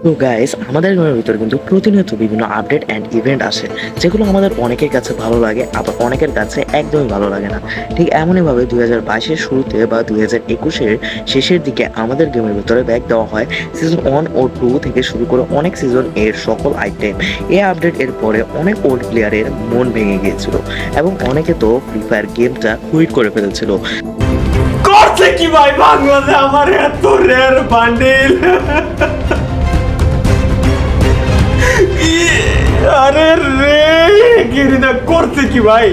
তো গাইস, আমাদের গেমের ভিতরে কিন্তু প্রতিনিয়ত বিভিন্ন আপডেট অ্যান্ড ইভেন্ট আসে, যেগুলো আমাদের অনেকের কাছে ভালো লাগে, আবার অনেকের কাছে একদমই ভালো লাগে না। ঠিক এমনইভাবে 2022-এর শুরুতে বা 2021-এর শেষের দিকে আমাদের গেমের ভিতরে ব্যাক দেওয়া হয় সিজন 1 ও 2 থেকে শুরু করে অনেক সিজন এর সকল আইটেম। এই আপডেট এর পরে অনেক ওল্ড প্লেয়ারের মন ভেঙে গিয়েছিল এবং অনেকে তো ফ্রি ফায়ার গেমটা কুইট করে ফেলেছিল। করছে কি ভাই বাংলাদেশে আমার এত রেয়ার বান্ডিল? আরে রে গিরিনা করছে কি ভাই?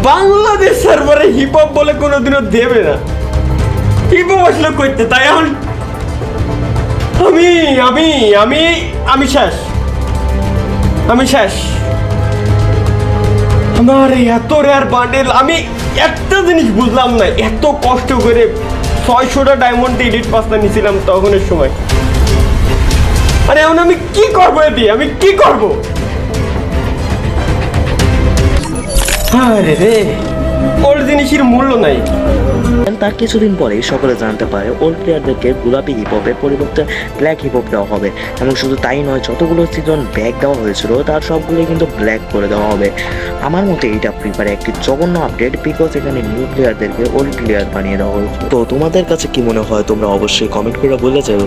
বাংলাদেশ সার্ভারে হিপ হপ বলে কোনোদিনও দেবে না। হিপ হপ আসলে করতে তাই এখন আমি আমি আমি আমি শেষ, আমি শেষ। আমার এত রেয়ার বান্ডেল, আমি একটা জিনিস বুঝলাম না, এত কষ্ট করে 600টা ডায়মন্ড এডিট পাসটা নিয়েছিলাম তখনের সময়। আরে এখন আমি কি করবো? এটি আমি কি করবো? আরে রে, ওল্ড জিনিসের মূল্য নাই। তার কিছুদিন পরেই সকলে জানতে পারে ওল্ড প্লেয়ারদেরকে গোলাপি হিপহপের পরিবর্তে ব্ল্যাক হিপহপ দেওয়া হবে, এবং শুধু তাই নয়, যতগুলো সিজন ব্যাক দেওয়া হয়েছিল তার সবগুলোই কিন্তু ব্ল্যাক করে দেওয়া হবে। আমার মতে এইটা ফ্রি ফায়ারে একটি জঘন্য আপডেট, বিকজ এখানে নিউ প্লেয়ারদেরকে ওল্ড প্লেয়ার বানিয়ে দেওয়া হয়েছে। তো তোমাদের কাছে কি মনে হয়, তোমরা অবশ্যই কমেন্ট করে বলে যাও।